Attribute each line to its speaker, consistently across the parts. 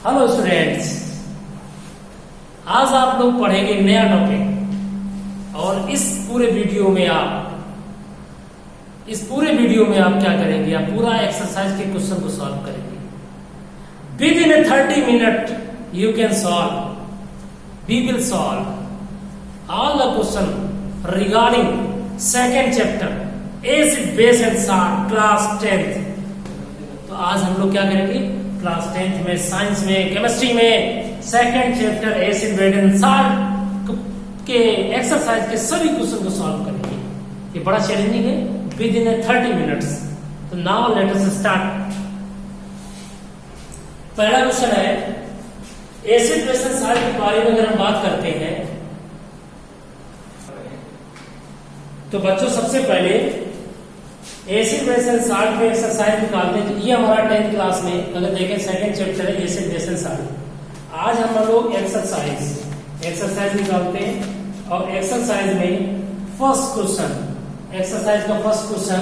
Speaker 1: Hello students, आज आप लोग पढ़ेंगे नया टॉपिक और इस पूरे वीडियो में आप क्या करेंगे? आप पूरा एक्सरसाइज के क्वेश्चन को सॉल्व करेंगे। Within 30 minute you can solve, we will solve all the question regarding second chapter acid base and salt class 10th। तो आज हम लोग क्या करेंगे? क्लास 10th में साइंस में केमिस्ट्री में second chapter acid base and salt के एक्सरसाइज के सभी क्वेश्चन को सॉल्व करेंगे। ये बड़ा चैलेंजिंग है। With in 30 minutes. तो नाउ लेट अस स्टार्ट। पहला क्वेश्चन है एसिड बेस एंड सॉल्ट के बारे में अगर हम बात करते हैं तो बच्चों सबसे पहले एसिड बेस एंड सॉल्ट में एक्सरसाइज निकालते हैं। ये हमारा 10th क्लास में अगर देखें सेकंड चैप्टर है एसिड बेस एंड सॉल्ट। आज हम लोग एक्सरसाइज निकालते हैं और एक्सरसाइज में फर्स्ट क्वेश्चन, एक्सरसाइज का फर्स्ट क्वेश्चन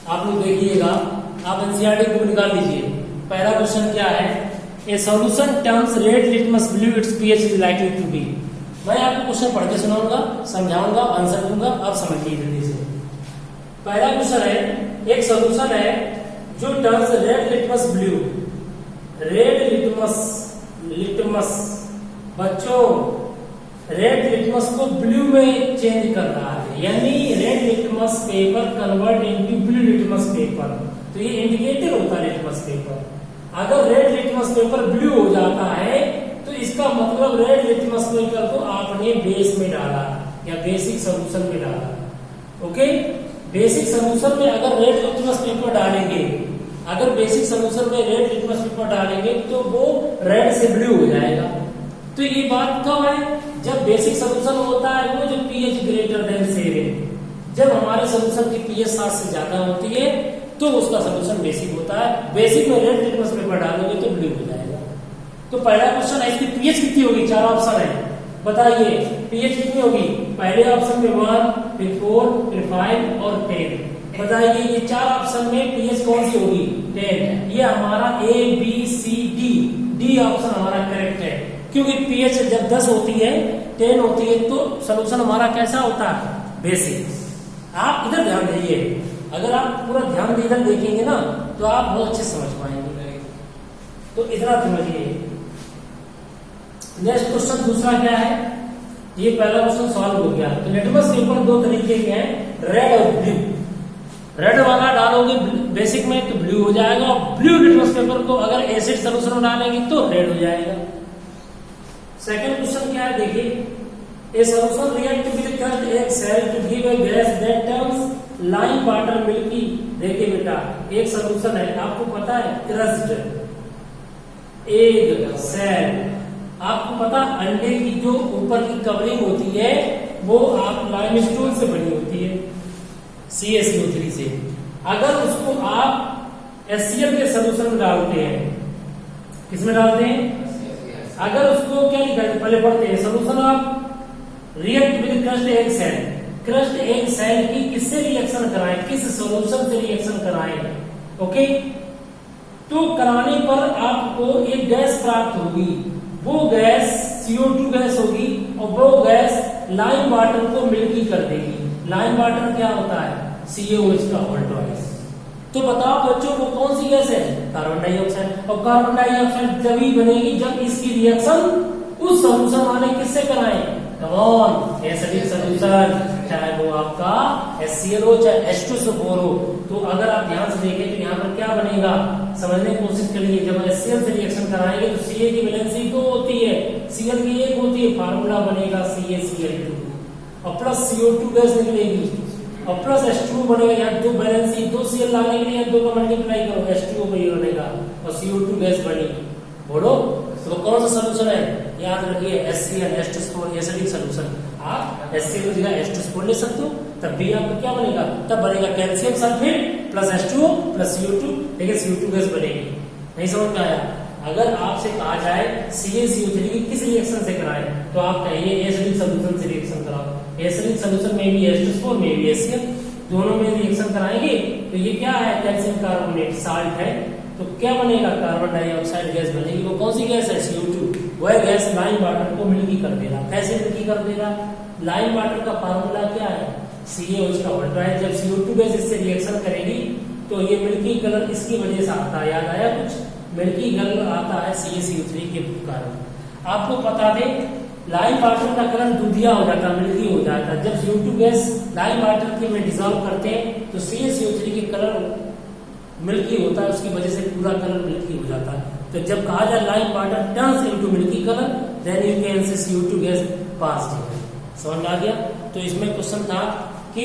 Speaker 1: आप लोग देखिएगा। आप एनसीईआरटी बुक निकाल लीजिए। पहला क्वेश्चन क्या है? A solution turns red litmus blue, its pH is likely to be. मैं आपको क्वेश्चन पढ़ के सुनाऊंगा, समझाऊंगा, आंसर दूंगा, आप समझिए जल्दी से। पहला क्वेश्चन है एक सॉल्यूशन है जो turns red litmus blue, red litmus बच्चों रेड लिटमस को ब्लू में चेंज कर रहा है, यानी red litmus paper convert into blue litmus paper. तो ये इंडिकेटर होता है लिटमस पेपर। अगर रेड लिटमस पेपर ब्लू हो जाता है तो इसका मतलब रेड लिटमस पेपर को आपने बेस में डाला या बेसिक सॉल्यूशन में डाला। ओके, बेसिक सॉल्यूशन में अगर रेड लिटमस पेपर डालेंगे, अगर बेसिक सॉल्यूशन में रेड लिटमस पेपर डालेंगे तो वो रेड से ब्लू हो जाएगा। तो ये बात कब है? जब बेसिक सॉल्यूशन होता है वो जो पीएच ग्रेटर देन 7, जब हमारे सॉल्यूशन की पीएच 7 से ज्यादा होती है तो उसका सॉल्यूशन बेसिक होता है। बेसिक में रेड लिटमस पेपर डालोगे तो ब्लू हो जाएगा। तो पहला क्वेश्चन है इसकी पीएच कितनी होगी? 4 ऑप्शन है, बताइए पीएच कितनी होगी? पहले ऑप्शन में 1, फिर 4, फिर 5 और 10। बताइए ये 4 ऑप्शन में पीएच कौन सी होगी? 10। ये हमारा A B C D option हमारा करेक्ट है, क्योंकि पीएच जब 10 होती है 10 होती है तो सोल्यूशन हमारा कैसा होता है? बेसिक। आप इधर ध्यान दीजिए, अगर आप पूरा ध्यान इधर देखेंगे ना तो आप बहुत अच्छे समझ पाएंगे। तो इतना समझिए। नेक्स्ट क्वेश्चन दूसरा क्या है? ये पहला क्वेश्चन सॉल्व हो गया। तो लिटमस पेपर 2 तरीके के हैं, रेड और ब्लू। रेड वाला डालोगे बेसिक में तो ब्लू हो जाएगा, और ब्लू लिटमस पेपर को अगर एसिड सॉल्यूशन में डालेंगे तो रेड हो जाएगा। सेकंड क्वेश्चन क्या है देखिए, a solution react with crushed egg shell to give a gas that turns lime water milky. देखिए बेटा, एक सॉल्यूशन है, आपको पता है क्रस्ड एग सेल, आपको पता अंडे की जो ऊपर की कवरिंग होती है वो आप लाइमस्टोन से बनी होती है, CaCO3 से। अगर उसको आप HCl के सॉल्यूशन में डालते हैं, किसमें डालते हैं? अगर उसको क्या लिखा है पहले पढ़ते हैं। सॉल्यूशन आप react with crushed egg shell, crushed egg shell की किससे रिएक्शन कराएं? किस सॉल्यूशन से रिएक्शन कराएं? ओके, तो कराने पर आपको एक गैस प्राप्त होगी, वो गैस CO2 गैस होगी और वो गैस लाइम वाटर को मिल्की कर देगी। लाइम वाटर क्या होता है? CaOH का ऑल्टोइस। तो बताओ बच्चों वो कौन सी गैस है? Carbon dioxide. और कार्बन डाइऑक्साइड तभी बनेगी जब इसकी रिएक्शन उस सॉल्यूशन वाले किससे कराएं? कौन? एसिडिक सॉल्यूशन, चाहे वो आपका HCl हो चाहे H2SO4 हो। तो अगर आप ध्यान से देखें तो यहाँ पर क्या बनेगा, समझने की कोशिश करिए। जब HCl से रिएक्शन कराएंगे तो Ca की वैलेंसी 2 होती है, Cl की 1 होती है, फार्मूला बनेगा CaCl2 और प्लस CO2 गैस निकलेगी और प्लस H2O बनेगा। यहाँ 2 बैलेंसी 2 Cl लाने के लिए 2 का मल्टीप्लाई करो, H2O को ये बनेगा और CO2 गैस बनी। बोलो तो कौन सा सॉल्यूशन है? याद रखिए HCl H2SO4 एसिडिक सॉल्यूशन। आप HCl की जगह H2SO4 ले सकते हो, तब भी आपको क्या बनेगा? तब बनेगा calcium sulphate plus H2O plus CO2, लेकिन CO2 गैस बनेगी। नहीं समझ में आया? अगर आपसे कहा जाए CaCO3 की किस रिएक्शन से कराएं तो आप कहिए एसिडिक सॉल्यूशन से रिएक्शन कराओ। एसिडिक सॉल्यूशन में भी H2SO4 में भी HCl, दोनों में रिएक्शन कराएंगे तो ये क्या है? कैल्शियम कार्बोनेट साल्ट है। तो क्या बनेगा, कार्बन डाइऑक्साइड गैस बनेगी। वो कौन सी गैस है, CO2। वह गैस लाइम वाटर को मिल्की कर देगा। कैसे मिल्की कर देगा, लाइम वाटर का फार्मूला क्या है, CaOH का होल्ड है। जब CO2 गैस इससे रिएक्शन करेगी तो ये मिल्की कलर इसकी वजह से आता है, याद आया कुछ, मिल्की कलर आता है CaCO3 के कारण। आपको बता दें लाइम वाटर का कलर दूधिया हो जाता है, मिल्की हो जाता है। जब CO2 गैस लाइम वाटर के में डिजोल्व करते हैं तो CaCO3 के कलर मिल्की होता है, उसकी वजह से पूरा कलर मिल्की हो जाता है। तो जब कहा जाए lime water turns into milky colour, then you can say CO2 gas pass. समझ में आ गया। तो इसमें क्वेश्चन था कि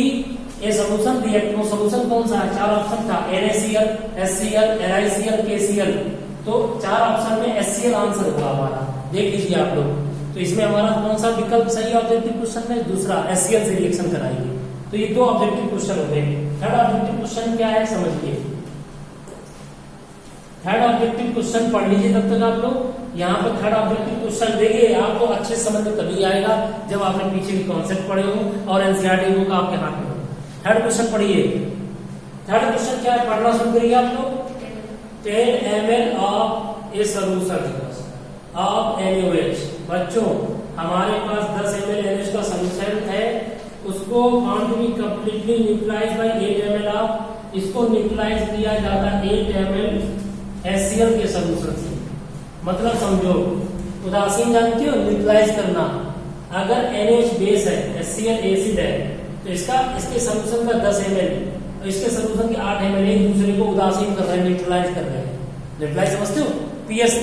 Speaker 1: ये सॉल्यूशन रिएक्ट में सॉल्यूशन कौन सा है, 4 ऑप्शन था, NaCl, HCl, NiCl, KCl। तो 4 ऑप्शन में HCl आंसर हुआ हमारा, देख लीजिए आप लोग। तो इसमें हमारा कौन सा विकल्प सही ऑब्जेक्टिव क्वेश्चन है, दूसरा HCl से रिएक्शन कराएंगे। तो ये 2 ऑब्जेक्टिव क्वेश्चन हो गए। थर्ड ऑब्जेक्टिव क्वेश्चन क्या है समझिए। थर्ड ऑब्जेक्टिव क्वेश्चन पढ़ लीजिए तब तक आप लोग। यहाँ पर थर्ड ऑब्जेक्टिव क्वेश्चन देखिए, आपको अच्छे समझ में तभी आएगा जब आपने पीछे के कॉन्सेप्ट पढ़े हो और एनसीईआरटी बुक आपके हाथ में हो। थर्ड क्वेश्चन पढ़िए। थर्ड क्वेश्चन क्या है, पढ़ना शुरू करिए आप लोग। 10 ml of a solution of NaOH। बच्चों हमारे पास 10 ml NaOH का सॉल्यूशन है, उसको found to be completely neutralised by 8 ml of, इसको न्यूट्रलाइज किया जाता है 8 ml HCl के सॉल्यूशन से। मतलब समझो, उदासीन जानते हो, न्यूट्रलाइज करना। अगर NaOH बेस है, HCl एसिड है, तो इसके सॉल्यूशन का 10 ml और इसके सॉल्यूशन के 8 ml एक दूसरे को उदासीन कर रहे हैं, न्यूट्रलाइज कर रहे हैं। न्यूट्रलाइज समझते हो, pH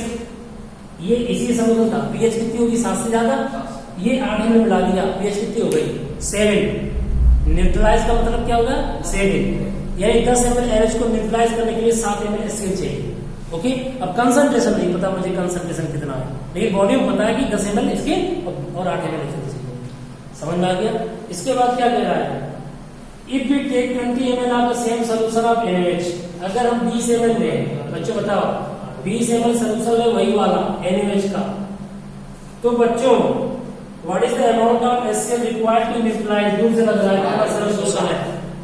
Speaker 1: ये इसी सॉल्यूशन का pH कितनी होगी, 7 से ज्यादा, ये 8 ml मिला दिया, pH कितनी हो गई, 7। न्यूट्रलाइज का मतलब क्या होगा, 7। यानी 10 ml NaOH को न्यूट्रलाइज करने के लिए 7 ml HCl चाहिए। ओके, अब कंसंट्रेशन नहीं पता मुझे, कंसंट्रेशन कितना है, लेकिन वॉल्यूम पता है कि 10 ml इसके और 8 ml इसके। समझ में आ गया। इसके बाद क्या कह रहा है, if we take 20 ml of the same solution of NaOH, अगर हम 20 ml लें, बच्चों बताओ 20 ml सॉल्यूशन है वही वाला NaOH का, तो बच्चों what is the amount of HCl required to neutralise, दूर से लग रहा है कितना सॉल्यूशन है,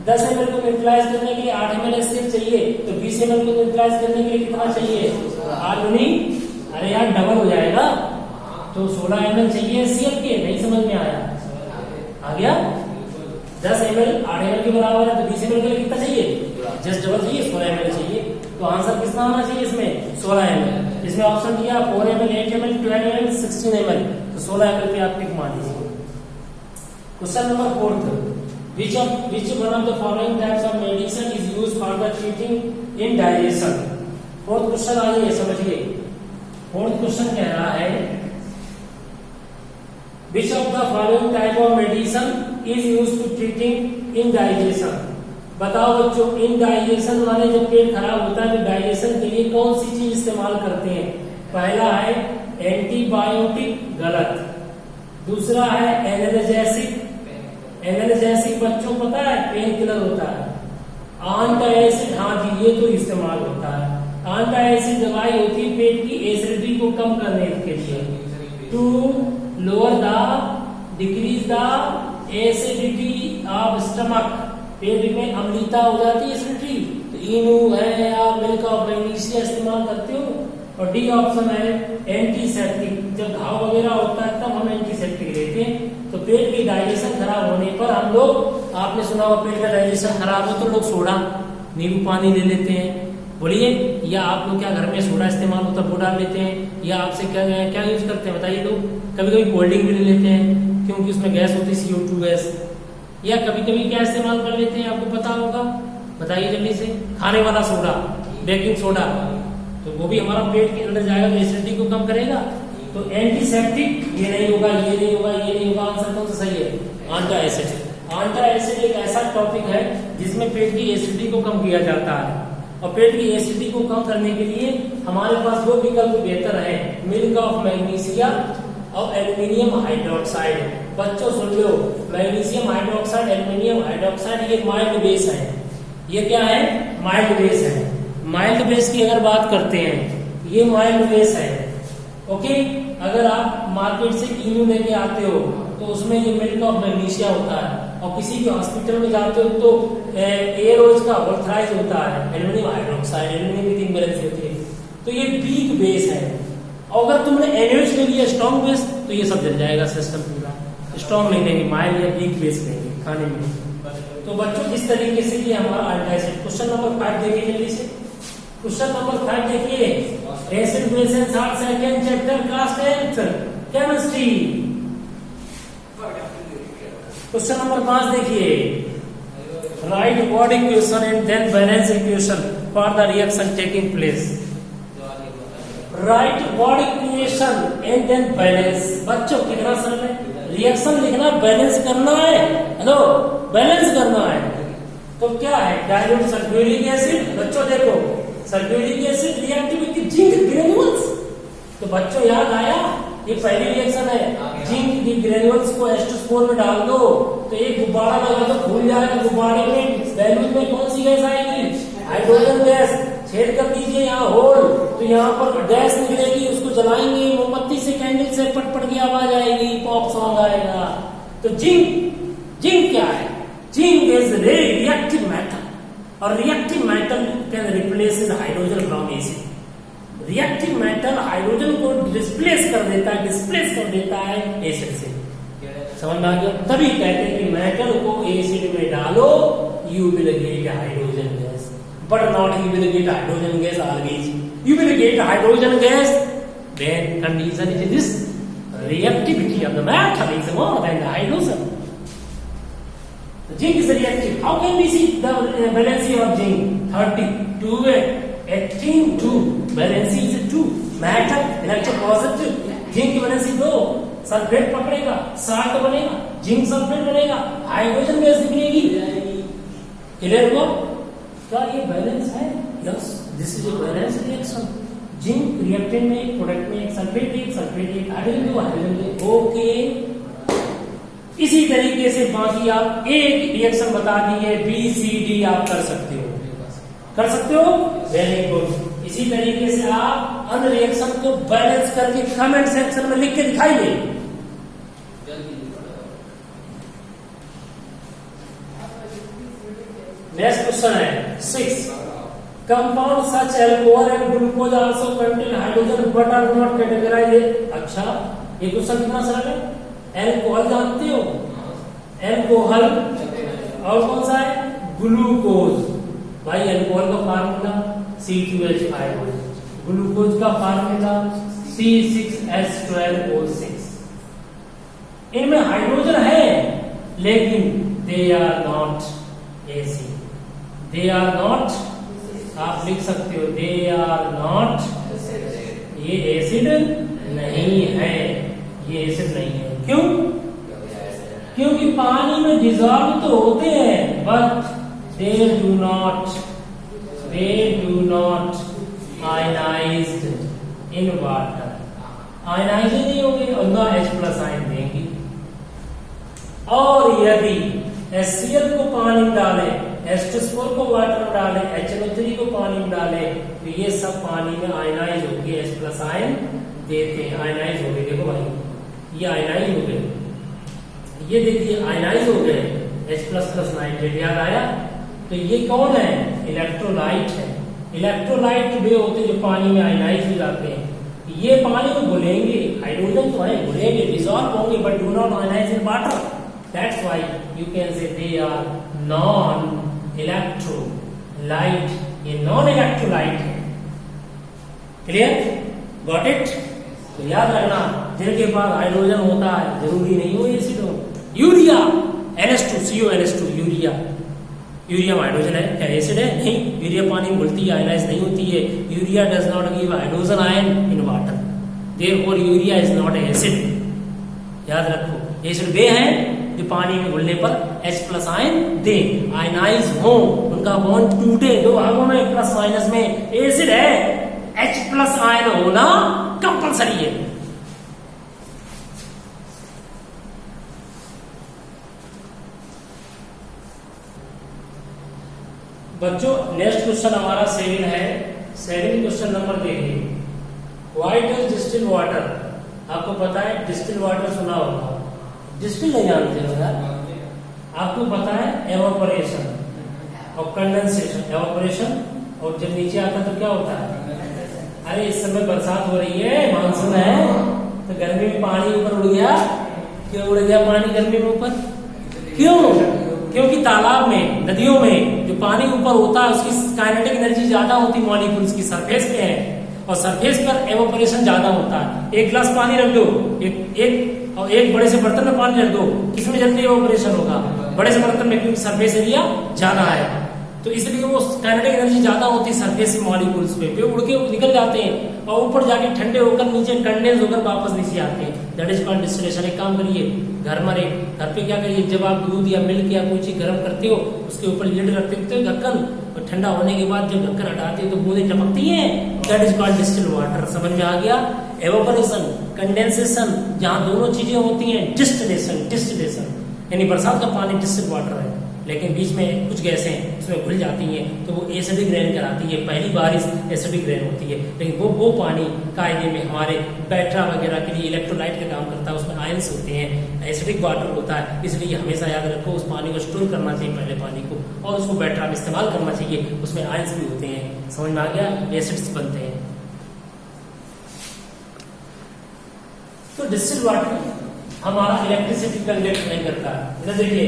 Speaker 1: 10 ml को न्यूट्रलाइज करने के लिए 8 ml HCl चाहिए, तो 20 ml को न्यूट्रलाइज करने के लिए कितना चाहिए, 8 गुनी, अरे यार डबल हो जाएगा, तो 16 ml चाहिए HCl के। नहीं समझ में आया, आ गया। 10 ml 8 ml के बराबर है, तो 20 ml के लिए कितना चाहिए, जस्ट डबल चाहिए, 16 ml चाहिए। तो आंसर कितना होना चाहिए इसमें, 16 ml। इसमें ऑप्शन दिया 4 ml, 8 ml, 12 ml, 16 ml, तो 16 ml पे आप टिक मार दीजिए। Question number 4, which one of the following types of medicine is used for the treating indigestion। Fourth question आइए समझिए। फोर्थ क्वेश्चन कह रहा है which of the following type of medicine is used to treating indigestion। बताओ बच्चों, indigestion वाले जब पेट खराब होता है तो डाइजेशन के लिए कौन सी चीज इस्तेमाल करते हैं। पहला है एंटीबायोटिक, गलत। दूसरा है एनाल्जेसिक, एनाल्जेसिक बच्चों पता है पेन किलर होता है। एंटासिड, हाँ जी ये तो इस्तेमाल होता है। एंटासिड दवाई होती है पेट की एसिडिटी को कम करने के लिए, to lower the decrease the acidity of stomach. पेट में अम्लता हो जाती है एसिडिटी, तो इनू है या मिल्क ऑफ मैग्नीशिया इस्तेमाल करते हो। और डी ऑप्शन है एंटीसेप्टिक, जब घाव वगैरह होता है तब हम एंटीसेप्टिक लेते हैं। तो पेट की डाइजेशन खराब होने पर हम लोग, आपने सुना होगा पेट का डाइजेशन खराब हो तो लोग सोडा नींबू पानी ले लेते हैं, बोलिए, या आप लोग क्या घर में सोडा इस्तेमाल होता है वो डाल लेते हैं, या आपसे क्या क्या यूज करते हैं बताइए लोग। कभी कभी कोल्ड ड्रिंक भी ले लेते हैं क्योंकि उसमें गैस होती है CO2 गैस, या कभी कभी क्या इस्तेमाल कर लेते हैं आपको पता होगा, बताइए जल्दी से। खाने वाला सोडा, बेकिंग सोडा, तो वो भी हमारा पेट के अंदर जाएगा तो एसिडिटी को कम करेगा। तो एंटीसेप्टिक ये नहीं होगा, ये नहीं होगा, ये नहीं होगा, आंसर कौन सा सही है, एंटासिड। एंटासिड एक ऐसा टॉपिक है जिसमें पेट की एसिडिटी को कम किया जाता है। और पेट की एसिडिटी को कम करने के लिए हमारे पास दो विकल्प बेहतर है, मिल्क ऑफ मैग्नीशिया और एल्यूमिनियम हाइड्रोक्साइड। बच्चों सुन लो, मैग्नीशियम हाइड्रोक्साइड, एल्यूमिनियम हाइड्रोक्साइड ये माइल्ड बेस है। ये क्या है, माइल्ड बेस है। माइल्ड बेस की अगर बात करते हैं, ये माइल्ड बेस है। ओके, अगर आप मार्केट से इनू लेके आते हो तो उसमें ये मिल्क ऑफ मैग्नीशिया होता है, और किसी भी हॉस्पिटल में जाते हो तो एरोज का ऑर्थराइज होता है, एल्युमिनियम हाइड्रोक्साइड, एल्युमिनियम की इम्बैलेंस होती है, तो ये वीक बेस है। और अगर तुमने एनएच ले लिया स्ट्रॉन्ग बेस तो ये सब जल जाएगा सिस्टम पूरा। स्ट्रॉन्ग नहीं लेंगे, माइल्ड या वीक बेस लेंगे खाने में। तो बच्चों इस तरीके से ये हमारा अल्टाइसिड। क्वेश्चन नंबर 5 देखिए जल्दी से। क्वेश्चन नंबर 5 देखिए, acid base and salt second chapter class 10th chemistry. Question number 5 देखिए, write what equation and then balance equation for the reaction taking place. Write what equation and then balance. बच्चों कितना सरल है, reaction लिखना, balance करना है, hello balance करना है। तो क्या है, डाइल्यूट सल्फ्यूरिक एसिड। बच्चों देखो, sulphuric acid reactive with zinc granules. तो बच्चों याद आया, ये पहली रिएक्शन है, जिंक की ग्रेन्यूल्स को H2SO4 में डाल दो तो एक गुब्बारा लगा दो, भूल जाएगा। गुब्बारे में बैलून में कौन सी गैस आएगी, हाइड्रोजन गैस। छेद कर दीजिए यहाँ होल, तो यहाँ पर गैस निकलेगी, उसको जलाएंगे, मोमबत्ती से, कैंडल से पट पट की आवाज आएगी, पॉप सॉन्ग आएगा। तो जिंक क्या है, जिंक इज रिएक्टिव मेटल, और reactive metal can replace hydrogen from acid. Reactive metal hydrogen को डिस्प्लेस कर देता है एसिड से। समझ में आ गया? तभी कहते हैं कि मेटल को एसिड में डालो, you will get hydrogen gas, but not you will get hydrogen gas always. You will get hydrogen gas when condition is this reactivity of the metal is more than the hydrogen. The zinc is reactive. How can we see the valency of zinc? 32 18 2 valency is 2. Metal electropositive, zinc की valency 2, sulphate पकड़ेगा, salt बनेगा, zinc sulphate बनेगा, hydrogen gas निकलेगी। Clear हुआ? क्या ये balance है? Yes, this is a balance reaction. Zinc reactant में, एक प्रोडक्ट में, एक सल्फेट एक हाइड्रोजन दो, ओके। इसी तरीके से बाकी आप एक रिएक्शन बता दिए, BCD आप कर सकते हो, वेरी गुड। इसी तरीके से आप अन्य रिएक्शन को बैलेंस करके कमेंट सेक्शन में लिख के दिखाइए। नेक्स्ट क्वेश्चन है 6। Compound such alcohol and glucose also contain hydrogen but are not categorized। अच्छा, ये क्वेश्चन कितना सरल है। एल्कोहल जानते हो, एल्कोहल, और कौन सा है, ग्लूकोज। भाई एल्कोहल का फार्मूला C2H5, ग्लूकोज का फार्मूला C6H12O6। इनमें हाइड्रोजन है लेकिन they are not acid, they are not, आप लिख सकते हो दे आर नॉट, ये एसिड नहीं है, ये एसिड नहीं है। क्यों? क्योंकि पानी में डिजॉल्व तो होते हैं but they do not ionised in water. Ionise नहीं होंगे और ना H+ आयन देंगे। और यदि HCl को पानी में डाले, H2SO4 को वाटर में डाले, HNO3 को पानी में डाले, तो ये सब पानी में आयनाइज होके H+ आयन देते हैं। आयनाइज हो गए, देखो भाई ये आयनाइज हो गए, ये देखिए आयनाइज हो गए, H++ नाइट्रेट। याद आया? तो ये कौन है, इलेक्ट्रोलाइट है। इलेक्ट्रोलाइट वे होते हैं जो पानी में आयनाइज हो जाते हैं। ये पानी में घुलेंगे, हाइड्रोजन तो है, घुलेंगे, डिसॉल्व होंगे but do not ionise in water. That's why you can say they are non electrolyte. ये नॉन इलेक्ट्रोलाइट है। क्लियर? Got it? तो याद रखना, जिनके पास हाइड्रोजन होता है जरूरी नहीं हो एसिड हो। यूरिया NH2CONH2, यूरिया में हाइड्रोजन है, क्या एसिड है? नहीं। यूरिया पानी में घुलती है, आयनाइज नहीं होती है। Urea does not give hydrogen ion in water, therefore urea is not acid. याद रखो, एसिड वे हैं जो पानी में घुलने पर H+ आयन दे, आयनाइज हो, उनका बॉन्ड टूटे, दो भागों में प्लस माइनस में। एसिड है, H+ आयन होना कंपलसरी है। बच्चों नेक्स्ट क्वेश्चन हमारा 7 है। 7 क्वेश्चन नंबर देखिए, व्हाट इज डिस्टिल वाटर। आपको पता है डिस्टिल वाटर सुना होगा, डिस्टिल नहीं जानते हो यार, आपको पता है एवापोरेशन और कंडेंसेशन। एवापोरेशन और जब नीचे आता तो क्या होता है, अरे इस समय बरसात हो रही है, मानसून है, तो गर्मी में पानी ऊपर उड़ गया। क्यों उड़ गया पानी गर्मी में ऊपर? क्यों? क्योंकि तालाब में, नदियों में जो पानी ऊपर होता है उसकी काइनेटिक एनर्जी ज्यादा होती है, मॉलिक्यूल्स की सरफेस पे है, और सरफेस पर एवापोरेशन ज्यादा होता है। एक गिलास पानी रख दो, एक बड़े से बर्तन में पानी रख दो, किसमें जल्दी एवापोरेशन होगा? बड़े से बर्तन में, क्योंकि सरफेस एरिया ज्यादा है, तो इसलिए वो काइनेटिक एनर्जी ज्यादा होती है सरफेस मॉलिक्यूल्स पे उड़ के निकल जाते हैं और ऊपर जाके ठंडे होकर नीचे कंडेंस होकर वापस नीचे आते हैं। That is called distillation. एक काम करिए, घर पे क्या करिए, जब आप दूध या मिल्क या कोई चीज गर्म करते हो उसके ऊपर लिड रख देते हो ढक्कन, और ठंडा होने के बाद जब ढक्कन हटाते हो तो बूंदें टपकती हैं। That is called distil water. समझ में आ गया? एवापोरेशन, कंडेंसेशन, जहां दोनों चीजें होती हैं, डिस्टिलेशन यानी बरसात का पानी डिस्टिल वाटर है, लेकिन बीच में कुछ गैसें उसमें घुल जाती हैं तो वो एसिडिक रेन कराती है। पहली बारिश एसिडिक रेन होती है, लेकिन वो पानी कायदे में हमारे बैटरा वगैरह के लिए इलेक्ट्रोलाइट का काम करता है, उसमें आयंस होते हैं, एसिडिक वाटर होता है। इसलिए हमेशा याद रखो उस पानी को स्टोर करना चाहिए पहले पानी को, और उसको बैटरा में इस्तेमाल करना चाहिए, उसमें आयंस भी होते हैं। समझ में आ गया? एसिड्स बनते हैं। तो डिस्टिल्ड वाटर हमारा इलेक्ट्रिसिटी कंडक्ट नहीं करता है। इधर देखिए,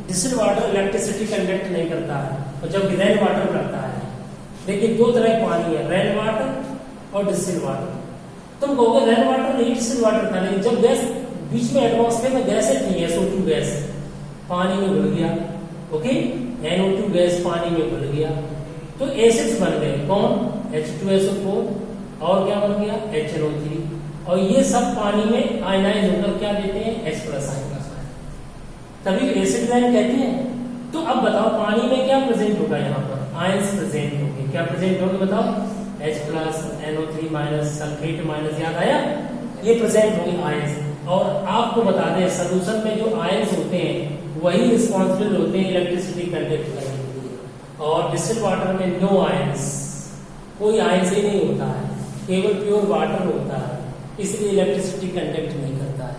Speaker 1: डिस्टिल्ड वाटर इलेक्ट्रिसिटी कंडक्ट नहीं करता है, और जब रेन वाटर करता है। देखिए दो तरह के पानी है, रेन वाटर और डिस्टिल्ड वाटर। तुम कहोगे रेन वाटर नहीं डिस्टिल्ड वाटर था, लेकिन जब गैस बीच में एटमॉस्फेयर में गैसें थी, SO2 गैस पानी में घुल गया, ओके, NO2 गैस पानी में घुल गया, तो एसिड्स बन गए। कौन? H2SO4 और क्या बन गया? HNO3, और ये सब पानी में आयनाइज होकर क्या देते हैं? H+ आयन, तभी एसिड रेन कहते हैं। तो अब बताओ पानी में क्या प्रेजेंट होगा? यहाँ पर आयंस प्रेजेंट होंगे। क्या प्रेजेंट होंगे बताओ? H+, NO3-, सल्फेट माइनस, याद आया? ये प्रेजेंट होंगे आयंस। और आपको बता दें सोल्यूशन में जो आयंस होते हैं वही रिस्पॉन्सिबल होते हैं इलेक्ट्रिसिटी कंडक्ट करने के लिए, और डिस्टिल्ड वाटर में नो आयंस, कोई आयंस ही नहीं होता है, केवल प्योर वाटर होता है, इसलिए इलेक्ट्रिसिटी कंडक्ट नहीं करता है।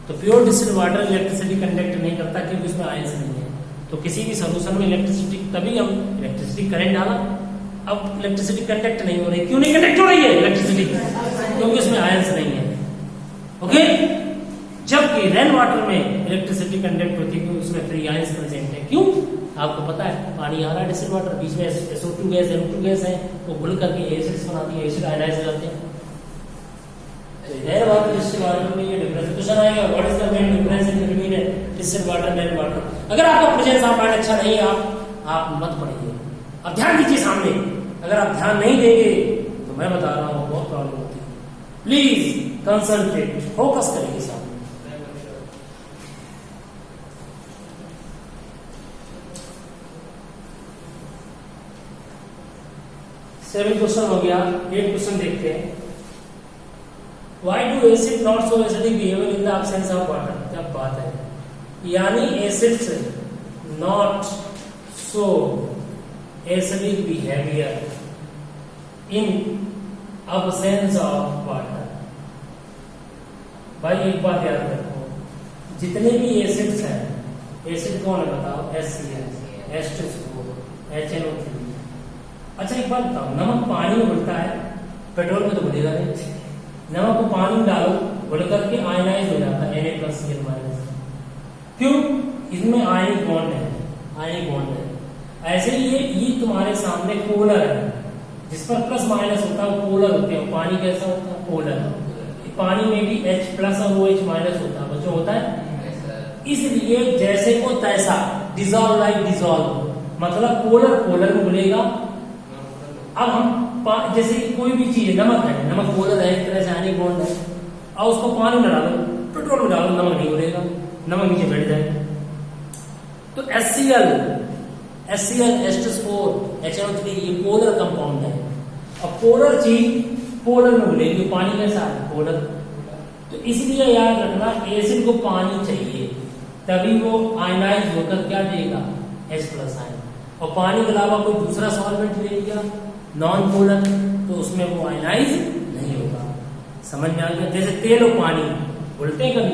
Speaker 1: तो pure distilled water electricity conduct नहीं करता क्योंकि उसमें आयंस नहीं है। तो किसी भी सोल्यूशन में इलेक्ट्रिसिटी, तभी हम इलेक्ट्रिसिटी करंट डाला, अब इलेक्ट्रिसिटी कंडक्ट नहीं हो रही। क्यों नहीं कंडक्ट हो रही है इलेक्ट्रिसिटी? क्योंकि उसमें आयंस नहीं है, ओके। जबकि रेन वाटर में इलेक्ट्रिसिटी कंडक्ट होती है क्योंकि उसमें फ्री आयंस प्रेजेंट है। क्यों? आपको पता है, पानी आ रहा है डिस्टिल्ड वाटर, बीच में SO2 गैस, NO2 गैस है, वो घुल करके एसिड्स बनाती है, एसिड आयनाइज हो जाते हैं। रेन वाटर डिस्टिल्ड वाटर में ये डिफरेंस क्वेश्चन आएगा, what is the main difference in between distilled water and rain water. अगर आपका प्रेजेंस आप अच्छा नहीं है, आप मत पढ़िए, अब ध्यान दीजिए सामने। अगर आप ध्यान नहीं देंगे तो मैं बता रहा हूँ बहुत प्रॉब्लम होती है। प्लीज कंसंट्रेट, फोकस करिए सामने। सेवन क्वेश्चन हो गया, 8 क्वेश्चन देखते हैं। Why do acid not show acidic behavior in the absence of water? क्या बात है, यानी acids not show acidic behavior in absence of water। भाई एक बात याद रखो, जितने भी एसिड्स हैं, एसिड कौन है बताओ? HCl, H2SO4, HNO3। अच्छा एक बात बताओ, नमक पानी में घुलता है, पेट्रोल में तो घुलेगा नहीं। नमक को पानी में डालो, घुल करके आयनाइज हो जाता है, Na+Cl-। क्यों? इसमें आयनिक बॉन्ड है, आयनिक बॉन्ड है। ऐसे ही ये तुम्हारे सामने पोलर है, जिस पर प्लस माइनस होता है वो पोलर होते हैं। पानी कैसा होता है? पोलर। पानी में भी H+ और OH- होता है, बच्चों होता है। इसलिए जैसे को तैसा, डिजॉल्व लाइक डिजॉल्व, मतलब पोलर पोलर में घुलेगा। अब हम जैसे कोई भी चीज है, नमक है, नमक पोलर है, एक तरह से आयनिक बॉन्ड है, और उसको पानी में डालो, पेट्रोल में डालो, नमक नहीं घुलेगा, नमक नीचे बैठ जाएगा। तो HCl, H2SO4, HNO3 ये पोलर कंपाउंड है, और पोलर चीज पोलर में घुलेगी। पानी कैसा है? पोलर। तो इसलिए याद रखना, एसिड को पानी चाहिए, तभी वो आयनाइज होकर क्या देगा? H+ ion. और पानी के अलावा कोई दूसरा सॉल्वेंट ले लिया नॉन पोलर, तो उसमें वो आयनाइज नहीं होगा। समझ में आ गया? जैसे तेल और पानी घुलते हैं कभी,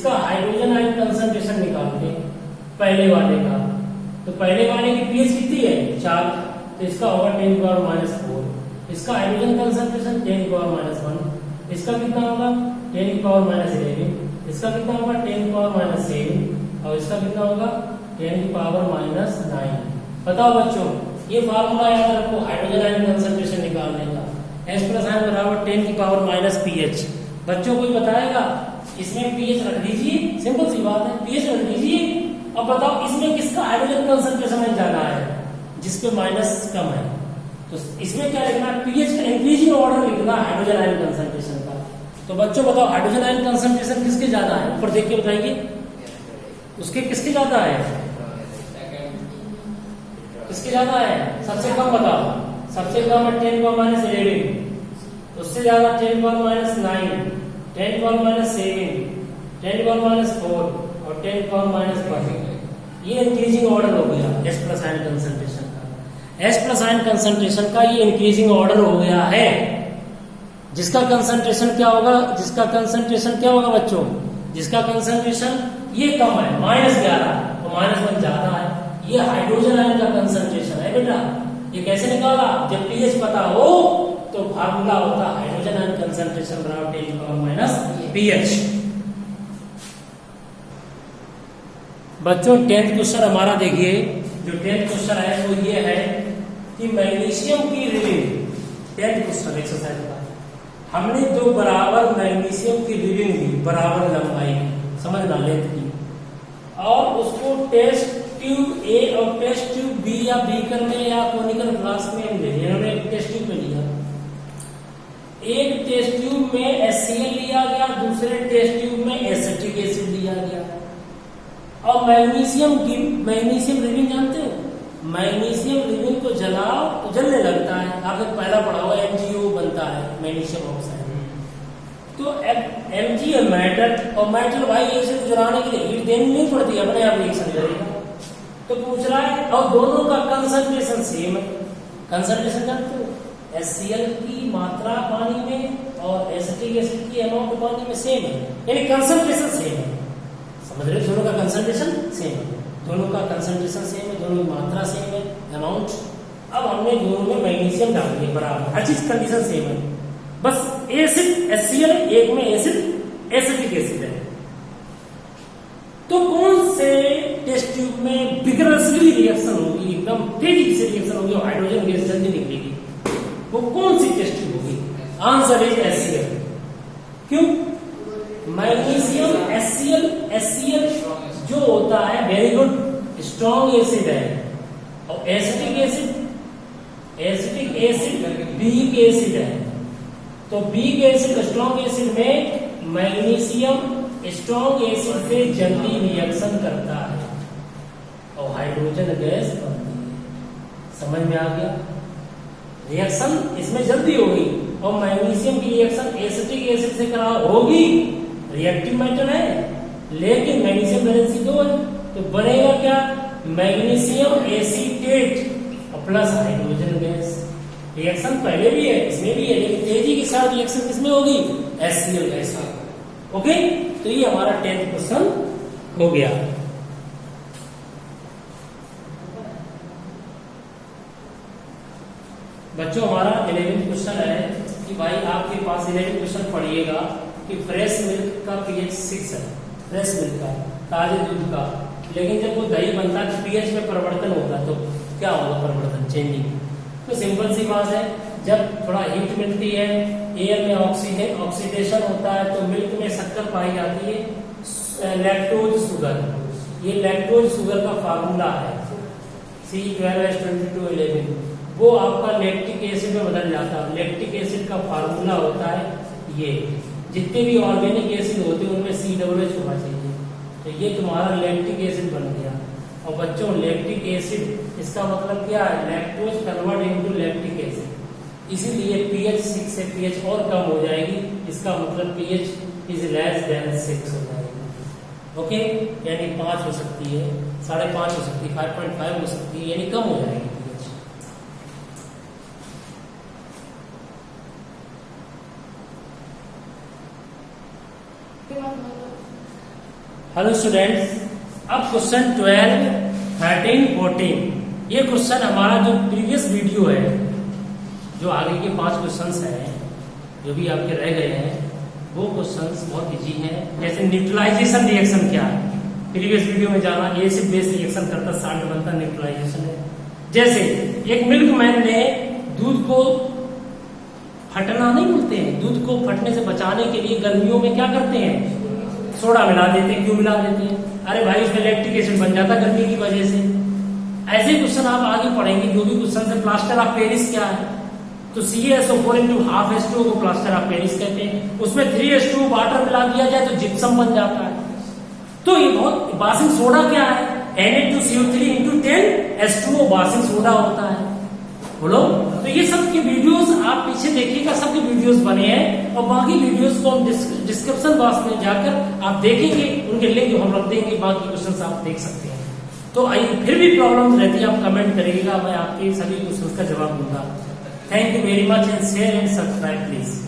Speaker 1: इसका हाइड्रोजन आयन कंसंट्रेशन निकालते हैं पहले वाले का। तो पहले वाले की पीएच कितनी है 4, तो इसका होगा 10⁻⁴। इसका हाइड्रोजन कंसंट्रेशन 10⁻⁻1। इसका कितना होगा 10⁻11। इसका कितना होगा 10⁻7 और इसका कितना होगा 10⁻⁹। बताओ बच्चों, ये फार्मूला याद रखो हाइड्रोजन आयन कंसंट्रेशन निकालने का। H प्लस आयन बराबर 10⁻⁻ pH। बच्चों कोई बताएगा इसमें pH रख दीजिए, सिंपल सी बात है, pH रख दीजिए। अब बताओ इसमें किसका हाइड्रोजन कंसंट्रेशन ज्यादा है, जिसपे माइनस कम है। तो इसमें क्या लिखना है, pH का इंक्रीजिंग ऑर्डर लिखना हाइड्रोजन आयन कंसंट्रेशन का। तो बच्चों बताओ हाइड्रोजन आयन कंसंट्रेशन किसके ज्यादा है, ऊपर देख के बताइए, उसके किसके ज्यादा है, किसके ज्यादा है, सबसे कम बताओ। सबसे कम है 10⁻11, उससे ज्यादा 10⁻9, 10⁻⁷, 10⁻⁴ और 10⁻⁻1। ये इंक्रीजिंग ऑर्डर हो गया S प्लस आयन कंसंट्रेशन का। S प्लस आयन कंसंट्रेशन का ये इंक्रीजिंग ऑर्डर हो गया है। जिसका कंसंट्रेशन क्या होगा, बच्चों, जिसका कंसंट्रेशन ये कम है -11 तो -1 ज्यादा है, ये हाइड्रोजन आयन का कंसंट्रेशन है बेटा। ये कैसे निकाला, जब pH पता हो तो फार्मूला होता हाइड्रोजन आयन कंसंट्रेशन बराबर 10⁻⁻ pH। बच्चों 10th क्वेश्चन हमारा देखिए, जो 10th क्वेश्चन है वो ये है कि मैग्नीशियम की रीडिंग, 10th क्वेश्चन एक्सरसाइज का, हमने दो बराबर मैग्नीशियम की रीडिंग ली, बराबर लंबाई की, समझना लेंथ की, और उसको टेस्ट ट्यूब ए और टेस्ट ट्यूब बी या बीकर में या कोनिकल फ्लास्क में ले लिया। इन्होंने एक टेस्ट ट्यूब में लिया, एक टेस्ट ट्यूब में HCl लिया गया, दूसरे टेस्ट ट्यूब में एसिटिक एसिड लिया गया। और मैग्नीशियम रीडिंग जानते हो, मैग्नीशियम रीडिंग को जलाओ तो जलने लगता है, आपने पहला पढ़ा हुआ MgO बनता है मैग्नीशियम ऑक्साइड। तो MgO मेटल, और मेटल भाई एसिड जलाने के लिए हीट देनी नहीं पड़ती, अपने आप रिएक्शन करेगा। तो पूछ रहा है, और दोनों का कंसंट्रेशन सेम है। कंसंट्रेशन जानते हो, HCl की मात्रा पानी में और एसिटिक एसिड की अमाउंट पानी में सेम है, यानी कंसंट्रेशन सेम है। समझ रहे, दोनों का कंसंट्रेशन सेम है, दोनों का कंसंट्रेशन सेम है, दोनों की मात्रा सेम है, अमाउंट। अब हमने दोनों में मैग्नीशियम डाल दिया बराबर, हर चीज कंडीशन सेम है, बस एसिड HCl एक में एसिड एसिटिक एसिड है। तो कौन से टेस्ट ट्यूब में विगरसली रिएक्शन होगी, एकदम तेजी से रिएक्शन होगी और हाइड्रोजन गैस जल्दी निकलेगी, वो कौन सी टेस्ट ट्यूब होगी? Answer is HCl। क्यों? मैग्नीशियम HCl जो होता है वेरी गुड स्ट्रॉन्ग एसिड है, और एसिटिक एसिड वीक एसिड है। तो वीक एसिड स्ट्रॉन्ग एसिड में मैग्नीशियम स्ट्रॉन्ग एसिड से जल्दी रिएक्शन करता है और हाइड्रोजन गैस बनती है। समझ में आ गया? रिएक्शन इसमें जल्दी होगी, और मैग्नीशियम की रिएक्शन एसिटिक एसिड से करा होगी, रिएक्टिव मेटल है, लेकिन मैग्नीशियम वैलेंसी 2 है, तो बनेगा क्या? मैग्नीशियम एसीटेट और प्लस हाइड्रोजन गैस। रिएक्शन पहले भी है, इसमें भी है, लेकिन तेजी के साथ रिएक्शन किसमें होगी? HCl gas. ओके, तो ये हमारा 10th क्वेश्चन हो गया। बच्चों हमारा 11th क्वेश्चन है कि भाई आपके पास 11th क्वेश्चन पढ़िएगा कि फ्रेश मिल्क का pH 6 है, फ्रेश मिल्क का, ताजे दूध का, लेकिन जब वो दही बनता है तो pH में परिवर्तन होता है, तो क्या होगा परिवर्तन, चेंजिंग। तो सिंपल सी बात है, जब थोड़ा हीट मिलती है, एयर में ऑक्सीडेशन होता है, तो मिल्क में शक्कर पाई जाती है, लैक्टोज शुगर। ये लैक्टोज शुगर का फार्मूला है C12H2211, वो आपका लैक्टिक एसिड में बदल जाता है। लैक्टिक एसिड का फार्मूला होता है ये, जितने भी ऑर्गेनिक एसिड होते हैं उनमें COOH होना चाहिए, तो ये तुम्हारा लैक्टिक एसिड बन गया। और बच्चों लैक्टिक एसिड इसका मतलब क्या है? Lactose convert into lactic acid, इसीलिए pH 6 से pH और कम हो जाएगी, इसका मतलब pH इज लेस देन 6 हो जाएगी। ओके, यानी 5 हो सकती है, 5.5 हो सकती है, 5.5 हो सकती है, यानी कम हो जाएगी pH। हेलो स्टूडेंट्स, अब क्वेश्चन 12, 13, 14, ये क्वेश्चन हमारा जो प्रीवियस वीडियो है, जो आगे के 5 क्वेश्चंस हैं जो भी आपके रह गए हैं, वो क्वेश्चंस बहुत इजी हैं। जैसे न्यूट्रलाइजेशन रिएक्शन क्या है, प्रीवियस वीडियो में जाना, एसिड बेस रिएक्शन करता, साल्ट बनता, न्यूट्रलाइजेशन है। जैसे एक मिल्कमैन ने दूध को फटना नहीं बोलते हैं, दूध को फटने से बचाने के लिए गर्मियों में क्या करते हैं? सोडा मिला देते हैं। क्यों मिला देते हैं? अरे भाई उसमें लैक्टिक एसिड बन जाता गर्मी की वजह से। ऐसे क्वेश्चन आप आगे पढ़ेंगे, जो भी क्वेश्चन है। प्लास्टर ऑफ पेरिस क्या है? तो CaSO4 × ½ को प्लास्टर ऑफ पेरिस कहते हैं। उसमें 3H2 वाटर मिला दिया जाए तो जिप्सम बन जाता है। तो ये बहुत, वाशिंग सोडा क्या है? Na2CO3 × 10H2O वाशिंग सोडा होता है। बोलो। तो ये सब के वीडियोस आप पीछे देखिएगा, सबके वीडियोस बने हैं और बाकी वीडियोस को हम डिस्क्रिप्शन बॉक्स में जाकर आप देखेंगे, उनके लिंक हम रख देंगे, बाकी क्वेश्चन आप देख सकते हैं। तो फिर भी प्रॉब्लम रहती है आप कमेंट करिएगा, मैं आपके सभी क्वेश्चन का जवाब दूंगा। Thank you very much and share and subscribe please.